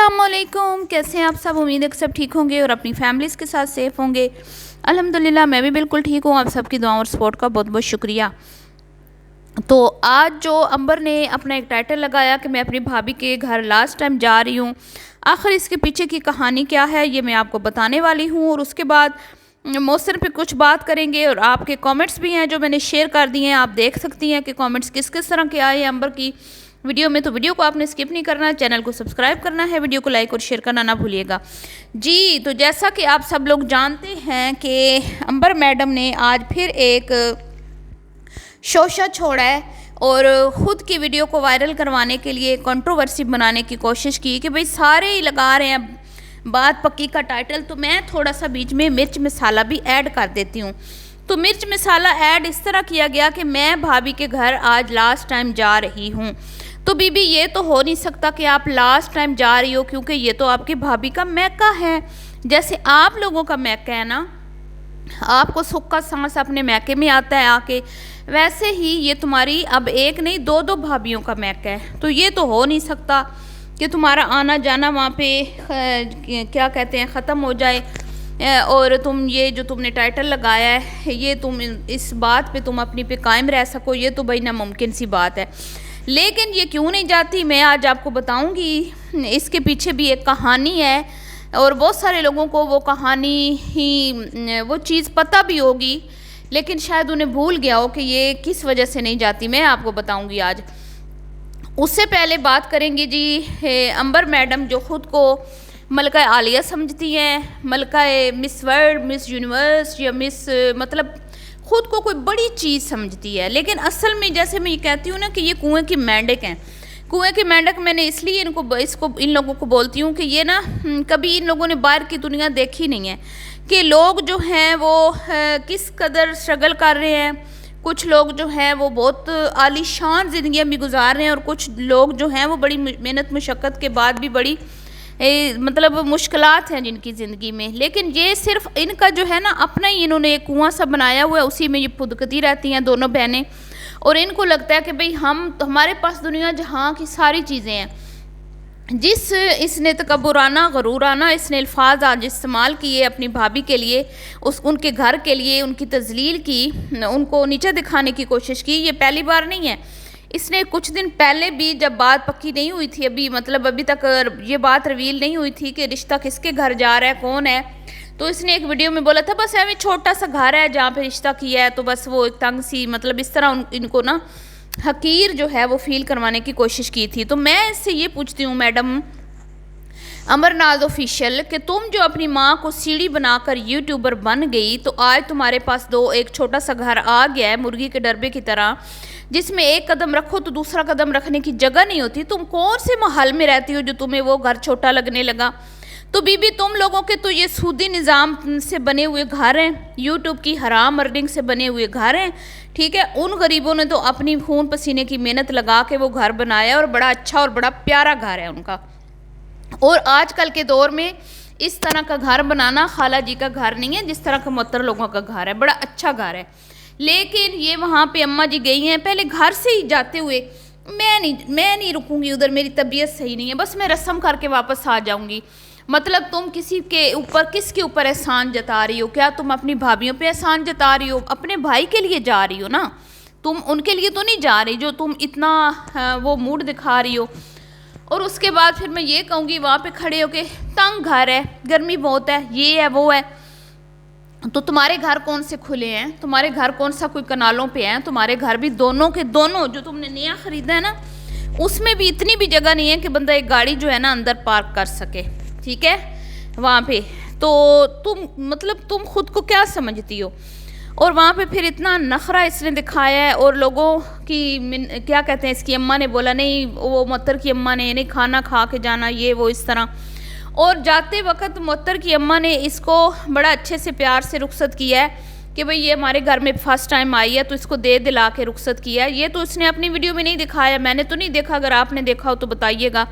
अस्सलामुअलैकुम, कैसे हैं आप सब। उम्मीद है कि सब ठीक होंगे और अपनी फैमिलीज़ के साथ सेफ़ होंगे। अल्हम्दुलिल्लाह मैं भी बिल्कुल ठीक हूँ। आप सबकी दुआओं और सपोर्ट का बहुत बहुत शुक्रिया। तो आज जो अंबर ने अपना एक टाइटल लगाया कि मैं अपनी भाभी के घर लास्ट टाइम जा रही हूँ, आखिर इसके पीछे की कहानी क्या है ये मैं आपको बताने वाली हूँ। और उसके बाद मौसम पे कुछ बात करेंगे और आपके कमेंट्स भी हैं जो मैंने शेयर कर दिए हैं। आप देख सकती हैं कि कमेंट्स किस किस तरह के आए हैं अंबर की वीडियो में। तो वीडियो को आपने स्किप नहीं करना है, चैनल को सब्सक्राइब करना है, वीडियो को लाइक और शेयर करना ना भूलिएगा जी। तो जैसा कि आप सब लोग जानते हैं कि अंबर मैडम ने आज फिर एक शोशा छोड़ा है और ख़ुद की वीडियो को वायरल करवाने के लिए कंट्रोवर्सी बनाने की कोशिश की कि भाई सारे ही लगा रहे हैं बात पक्की का टाइटल, तो मैं थोड़ा सा बीच में मिर्च मसाला भी ऐड कर देती हूँ। तो मिर्च मसाला ऐड इस तरह किया गया कि मैं भाभी के घर आज लास्ट टाइम जा रही हूँ। तो बीबी ये तो हो नहीं सकता कि आप लास्ट टाइम जा रही हो, क्योंकि ये तो आपकी भाभी का मैका है। जैसे आप लोगों का मैका है ना, आपको सुख का सांस अपने मैके में आता है आके, वैसे ही ये तुम्हारी अब एक नहीं दो दो भाभीयों का मैका है। तो ये तो हो नहीं सकता कि तुम्हारा आना जाना वहाँ पे क्या कहते हैं ख़त्म हो जाए और तुम ये जो तुमने टाइटल लगाया है ये तुम इस बात पे तुम अपनी पे कायम रह सको। ये तो भाई नामुमकिन सी बात है। लेकिन ये क्यों नहीं जाती मैं आज आपको बताऊंगी। इसके पीछे भी एक कहानी है और बहुत सारे लोगों को वो कहानी ही वो चीज़ पता भी होगी, लेकिन शायद उन्हें भूल गया हो कि ये किस वजह से नहीं जाती। मैं आपको बताऊंगी आज। उससे पहले बात करेंगे जी अंबर मैडम जो ख़ुद को मलका आलिया समझती हैं, मलका मिस वर्ल्ड, मिस यूनिवर्स या मिस मतलब ख़ुद को कोई बड़ी चीज़ समझती है। लेकिन असल में जैसे मैं ये कहती हूँ ना कि ये कुएं की मेंढक हैं। कुएं की मेंढक मैंने इसलिए इन लोगों को बोलती हूँ कि ये ना कभी इन लोगों ने बाहर की दुनिया देखी नहीं है कि लोग जो हैं वो किस कदर स्ट्रगल कर रहे हैं। कुछ लोग जो हैं वो बहुत आलीशान ज़िंदगियाँ भी गुजार रहे हैं और कुछ लोग जो हैं वो बड़ी मेहनत मुशक्क़त के बाद भी बड़ी मतलब मुश्किलात हैं जिनकी ज़िंदगी में। लेकिन ये सिर्फ इनका जो है ना अपना ही इन्होंने एक कुआं सा बनाया हुआ है, उसी में ये फुदकती रहती हैं दोनों बहनें। और इनको लगता है कि भाई हमारे पास दुनिया जहाँ की सारी चीज़ें हैं। जिस इसने तकब्बुराना गरूराना इसने अल्फाज आज इस्तेमाल किए अपनी भाभी के लिए, उनके घर के लिए, उनकी तजलील की, उनको नीचे दिखाने की कोशिश की, ये पहली बार नहीं है। इसने कुछ दिन पहले भी जब बात पक्की नहीं हुई थी, अभी तक ये बात रिवील नहीं हुई थी कि रिश्ता किसके घर जा रहा है, कौन है, तो इसने एक वीडियो में बोला था बस ऐਵੇਂ छोटा सा घर है जहाँ पे रिश्ता किया है, तो बस वो एक तंग सी मतलब इस तरह इनको ना हकीर जो है वो फील करवाने की कोशिश की थी। तो मैं इससे ये पूछती हूँ मैडम अमरनाज ऑफिशियल कि तुम जो अपनी माँ को सीढ़ी बनाकर यूट्यूबर बन गई, तो आज तुम्हारे पास एक छोटा सा घर आ गया है मुर्गी के डरबे की तरह, जिसमें एक कदम रखो तो दूसरा कदम रखने की जगह नहीं होती। तुम कौन से महल में रहती हो जो तुम्हें वो घर छोटा लगने लगा। तो बीबी तुम लोगों के तो ये सूदी निज़ाम से बने हुए घर हैं, यूट्यूब की हराम अर्निंग से बने हुए घर हैं, ठीक है। उन गरीबों ने तो अपनी खून पसीने की मेहनत लगा के वो घर बनाया और बड़ा अच्छा और बड़ा प्यारा घर है उनका। और आजकल के दौर में इस तरह का घर बनाना खाला जी का घर नहीं है, जिस तरह का मुअत्तर लोगों का घर है, बड़ा अच्छा घर है। लेकिन ये वहाँ पे अम्मा जी गई हैं पहले घर से ही जाते हुए, मैं नहीं रुकूंगी उधर, मेरी तबीयत सही नहीं है, बस मैं रस्म करके वापस आ जाऊँगी। मतलब तुम किसके ऊपर एहसान जता रही हो? क्या तुम अपनी भाभीयों पे एहसान जता रही हो? अपने भाई के लिए जा रही हो ना, तुम उनके लिए तो नहीं जा रही जो तुम इतना वो मूड दिखा रही हो। और उसके बाद फिर मैं ये कहूँगी वहाँ पे खड़े होके तंग घर है, गर्मी बहुत है, ये है वो है। तो तुम्हारे घर कौन से खुले हैं? तुम्हारे घर कौन सा कोई कनालों पे हैं? तुम्हारे घर भी दोनों के दोनों जो तुमने नया ख़रीदा है ना, उसमें भी इतनी भी जगह नहीं है कि बंदा एक गाड़ी जो है ना अंदर पार्क कर सके, ठीक है वहाँ पे। तो तुम खुद को क्या समझती हो? और वहाँ पे फिर इतना नखरा इसने दिखाया है और लोगों की क्या कहते हैं, इसकी अम्मा ने बोला नहीं, वो मुअत्तर की अम्मा ने नहीं खाना खा के जाना, ये वो इस तरह। और जाते वक्त मुअत्तर की अम्मा ने इसको बड़ा अच्छे से प्यार से रुखसत किया है कि भाई ये हमारे घर में फ़र्स्ट टाइम आई है, तो इसको दे दिला के रुखसत किया है। ये तो इसने अपनी वीडियो में नहीं दिखाया, मैंने तो नहीं देखा, अगर आपने देखा हो तो बताइएगा।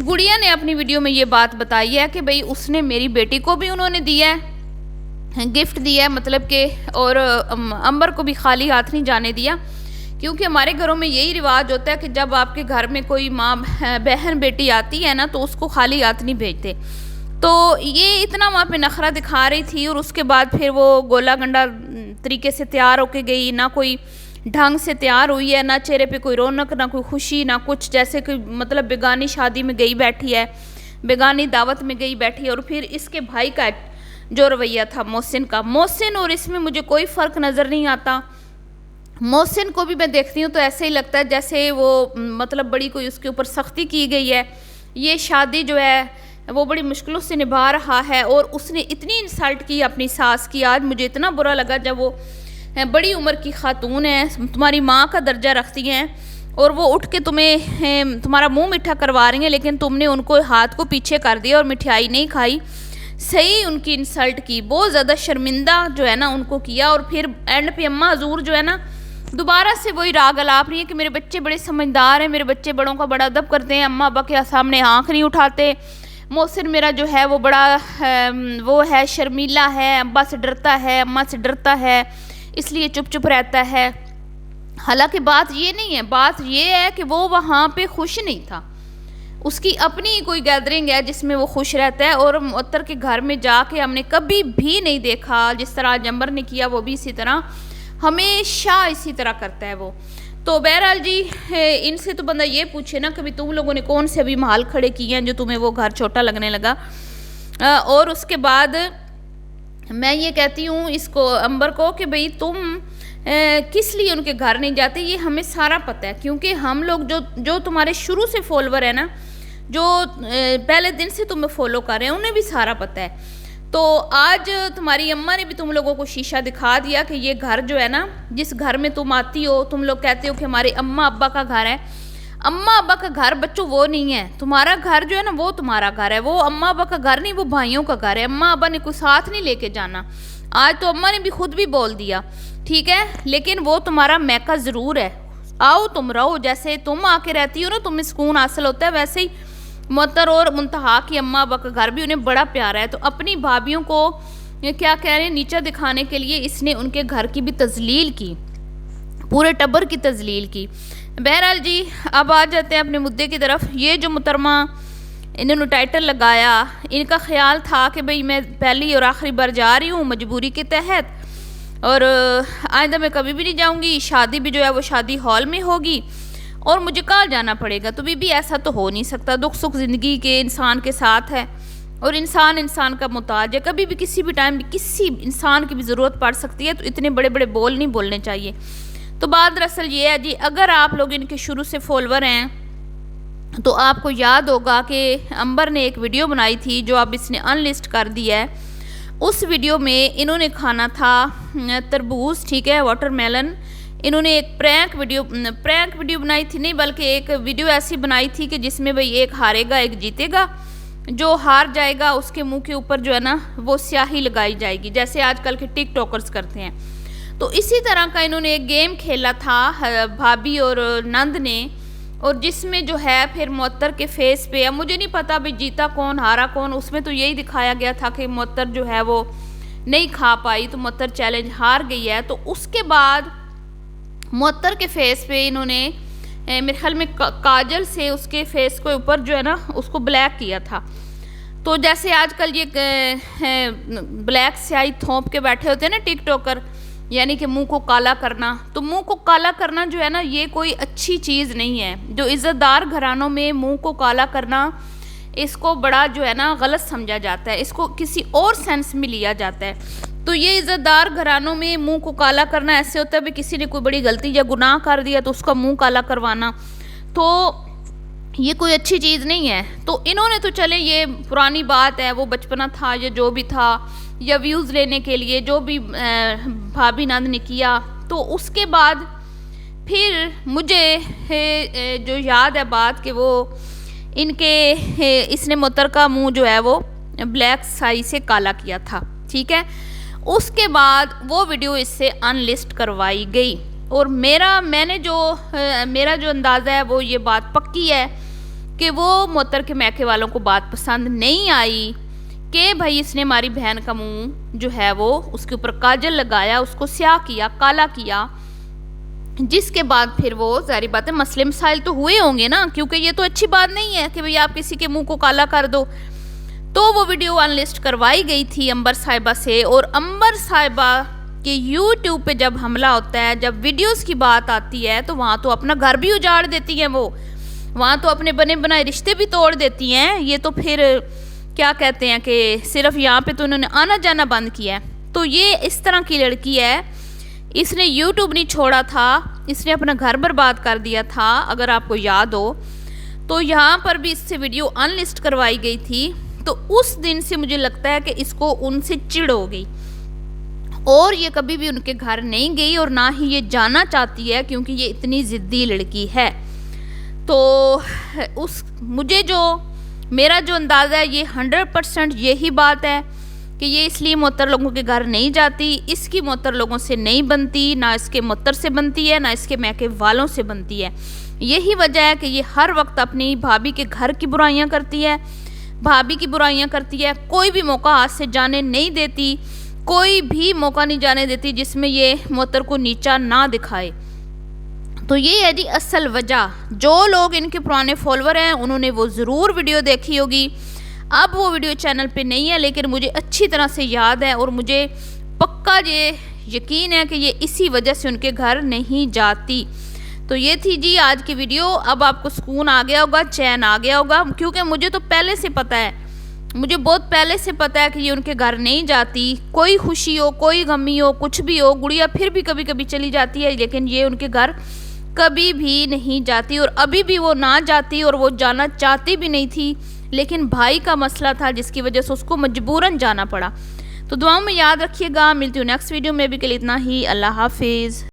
गुड़िया ने अपनी वीडियो में ये बात बताई है कि भाई उसने मेरी बेटी को भी उन्होंने दिया है, गिफ्ट दिया है, मतलब कि और अंबर को भी खाली हाथ नहीं जाने दिया क्योंकि हमारे घरों में यही रिवाज होता है कि जब आपके घर में कोई माँ बहन बेटी आती है ना, तो उसको खाली हाथ नहीं भेजते। तो ये इतना वहाँ पे नखरा दिखा रही थी, और उसके बाद फिर वो गोला गंडा तरीके से तैयार होके गई, ना कोई ढंग से तैयार हुई है, ना चेहरे पे कोई रौनक, ना कोई खुशी, ना कुछ, जैसे कि मतलब बेगानी शादी में गई बैठी है, बेगानी दावत में गई बैठी है। और फिर इसके भाई का जो रवैया था मोहसिन का, मोहसिन और इसमें मुझे कोई फ़र्क नज़र नहीं आता। मोहसिन को भी मैं देखती हूँ तो ऐसे ही लगता है जैसे वो मतलब बड़ी कोई उसके ऊपर सख्ती की गई है। ये शादी जो है वो बड़ी मुश्किलों से निभा रहा है, और उसने इतनी इंसल्ट की अपनी सास की। आज मुझे इतना बुरा लगा जब वो बड़ी उम्र की खातून है, तुम्हारी माँ का दर्जा रखती हैं, और वो उठ के तुम्हें तुम्हारा मुंह मीठा करवा रही हैं, लेकिन तुमने उनको हाथ को पीछे कर दिया और मिठाई नहीं खाई, सही उनकी इंसल्ट की, बहुत ज़्यादा शर्मिंदा जो है ना उनको किया। और फिर एंड पे अम्मा हजूर जो है ना दोबारा से वही राग अलाप रही है कि मेरे बच्चे बड़े समझदार हैं, मेरे बच्चे बड़ों का बड़ा अदब करते हैं, अम्मा अब्बा के सामने आँख नहीं उठाते, मोहसिन मेरा जो है वो बड़ा वो है शर्मीला है, अब्बा से डरता है, अम्मा से डरता है, इसलिए चुप चुप रहता है। हालांकि बात ये नहीं है, बात ये है कि वो वहाँ पे खुश नहीं था, उसकी अपनी ही कोई गैदरिंग है जिसमें वो खुश रहता है। और मुअत्तर के घर में जाके हमने कभी भी नहीं देखा, जिस तरह आज अंबर ने किया वो भी इसी तरह, हमेशा इसी तरह करता है वो। तो बहरहाल जी, इनसे तो बंदा ये पूछे ना कभी तुम लोगों ने कौन से अभी महल खड़े किए हैं जो तुम्हें वो घर छोटा लगने लगा। और उसके बाद मैं ये कहती हूँ इसको अंबर को कि भाई तुम किस लिए उनके घर नहीं जाते, ये हमें सारा पता है, क्योंकि हम लोग जो तुम्हारे शुरू से फॉलोवर है ना, जो पहले दिन से तुम्हें फॉलो कर रहे हैं, उन्हें भी सारा पता है। तो आज तुम्हारी अम्मा ने भी तुम लोगों को शीशा दिखा दिया कि ये घर जो है ना, जिस घर में तुम आती हो, तुम लोग कहते हो कि हमारे अम्मा अब्बा का घर है। अम्मा अब्बा का घर बच्चों वो नहीं है, तुम्हारा घर जो है ना वो तुम्हारा घर है, वो अम्मा अब्बा का घर नहीं, वो भाइयों का घर है। अम्मा अब्बा ने कोई साथ नहीं लेके जाना, आज तो अम्मा ने भी खुद भी बोल दिया, ठीक है, लेकिन वो तुम्हारा मैका ज़रूर है। आओ तुम रहो, जैसे तुम आके रहती हो ना तुम्हें सुकून हासिल होता है, वैसे ही मुअत्तर और मुंतहा की अम्मा अब्बा का घर भी उन्हें बड़ा प्यारा है। तो अपनी भाभीयों को ये क्या कह रहे हैं, नीचा दिखाने के लिए इसने उनके घर की भी तजलील की, पूरे टब्बर की तजलील की। बहरहाल जी, अब आ जाते हैं अपने मुद्दे की तरफ। ये जो मुहतरमा इन्होंने टाइटल लगाया, इनका ख्याल था कि भाई मैं पहली और आखिरी बार जा रही हूँ मजबूरी के तहत, और आइंदा मैं कभी भी नहीं जाऊँगी, शादी भी जो है वो शादी हॉल में होगी और मुझे कहाँ जाना पड़ेगा। तो बीबी ऐसा तो हो नहीं सकता, दुख सुख ज़िंदगी के इंसान के साथ है, और इंसान इंसान का मुताज है, कभी भी किसी भी टाइम किसी इंसान की भी ज़रूरत पड़ सकती है, तो इतने बड़े बड़े बोल नहीं बोलने चाहिए। तो बात दरअसल ये है जी, अगर आप लोग इनके शुरू से फॉलोवर हैं तो आपको याद होगा कि अंबर ने एक वीडियो बनाई थी जो अब इसने अनलिस्ट कर दिया है। उस वीडियो में इन्होंने खाना था तरबूज, ठीक है, वाटरमेलन। इन्होंने एक प्रैंक वीडियो बनाई थी, नहीं बल्कि एक वीडियो ऐसी बनाई थी कि जिसमें भाई एक हारेगा एक जीतेगा, जो हार जाएगा उसके मुंह के ऊपर जो है ना वो स्याही लगाई जाएगी, जैसे आजकल के टिकटॉकर्स करते हैं। तो इसी तरह का इन्होंने एक गेम खेला था भाभी और नंद ने, और जिसमें जो है फिर मुअत्तर के फेस पे, अब मुझे नहीं पता भाई जीता कौन हारा कौन, उसमें तो यही दिखाया गया था कि मुअत्तर जो है वो नहीं खा पाई, तो मुअत्तर चैलेंज हार गई है। तो उसके बाद मुअत्तर के फेस पे इन्होंने मेरे ख्याल में काजल से उसके फेस के ऊपर जो है ना उसको ब्लैक किया था। तो जैसे आजकल ये ब्लैक स्याही थोप के बैठे होते हैं ना टिकटॉकर, यानी कि मुंह को काला करना, तो मुंह को काला करना जो है ना ये कोई अच्छी चीज़ नहीं है। जो इज़्ज़तदार घरानों में मुंह को काला करना, इसको बड़ा जो है ना गलत समझा जाता है, इसको किसी और सेंस में लिया जाता है। तो ये इज़्ज़तदार घरानों में मुंह को काला करना ऐसे होता है भी किसी ने कोई बड़ी गलती या गुनाह कर दिया तो उसका मुंह काला करवाना, तो ये कोई अच्छी चीज़ नहीं है। तो इन्होंने तो चले, ये पुरानी बात है, वो बचपना था या जो भी था, या व्यूज़ लेने के लिए जो भी भाभी नंद ने किया। तो उसके बाद फिर मुझे जो याद है बात कि वो इनके इसने मुअत्तर का मुंह जो है वो ब्लैक स्याही से काला किया था, ठीक है। उसके बाद वो वीडियो इससे अनलिस्ट करवाई गई, और मेरा जो अंदाज़ा है वो ये बात पक्की है कि वो मुअत्तर के मैके वालों को बात पसंद नहीं आई कि भाई इसने हमारी बहन का मुंह जो है वो उसके ऊपर काजल लगाया, उसको स्याह किया, काला किया, जिसके बाद फिर वो ज़ाहिर बात है मसले मसाइल तो हुए होंगे ना, क्योंकि ये तो अच्छी बात नहीं है कि भाई आप किसी के मुंह को काला कर दो। तो वो वीडियो अनलिस्ट करवाई गई थी अंबर साहिबा से, और अंबर साहिबा के यूट्यूब पे जब हमला होता है, जब वीडियोस की बात आती है, तो वहाँ तो अपना घर भी उजाड़ देती हैं वो, वहाँ तो अपने बने बनाए रिश्ते भी तोड़ देती हैं। ये तो फिर क्या कहते हैं कि सिर्फ यहाँ पे तो उन्होंने आना जाना बंद किया है। तो ये इस तरह की लड़की है, इसने यूट्यूब नहीं छोड़ा था, इसने अपना घर बर्बाद कर दिया था, अगर आपको याद हो। तो यहाँ पर भी इससे वीडियो अनलिस्ट करवाई गई थी। तो उस दिन से मुझे लगता है कि इसको उनसे चिढ़ हो गई, और ये कभी भी उनके घर नहीं गई और ना ही ये जाना चाहती है, क्योंकि ये इतनी ज़िद्दी लड़की है। तो मेरा जो अंदाज़ा है, ये 100% यही बात है कि ये इसलिए मोहतर लोगों के घर नहीं जाती, इसकी मोहतर लोगों से नहीं बनती, ना इसके मोहतर से बनती है, ना इसके मैके वालों से बनती है। यही वजह है कि ये हर वक्त अपनी भाभी के घर की बुराइयां करती है, भाभी की बुराइयां करती है, कोई भी मौका हाथ से जाने नहीं देती, कोई भी मौका नहीं जाने देती जिसमें ये मोहतर को नीचा ना दिखाए। तो ये है जी असल वजह। जो लोग इनके पुराने फॉलोअर हैं उन्होंने वो ज़रूर वीडियो देखी होगी। अब वो वीडियो चैनल पे नहीं है, लेकिन मुझे अच्छी तरह से याद है, और मुझे पक्का ये यकीन है कि ये इसी वजह से उनके घर नहीं जाती। तो ये थी जी आज की वीडियो। अब आपको सुकून आ गया होगा, चैन आ गया होगा, क्योंकि मुझे तो पहले से पता है, मुझे बहुत पहले से पता है कि ये उनके घर नहीं जाती। कोई खुशी हो, कोई गमी हो, कुछ भी हो, गुड़िया फिर भी कभी कभी चली जाती है, लेकिन ये उनके घर कभी भी नहीं जाती, और अभी भी वो ना जाती, और वो जाना चाहती भी नहीं थी, लेकिन भाई का मसला था जिसकी वजह से उसको मजबूरन जाना पड़ा। तो दुआओं में याद रखिएगा। मिलती हूँ नेक्स्ट वीडियो में, भी के लिए इतना ही। अल्लाह हाफिज़।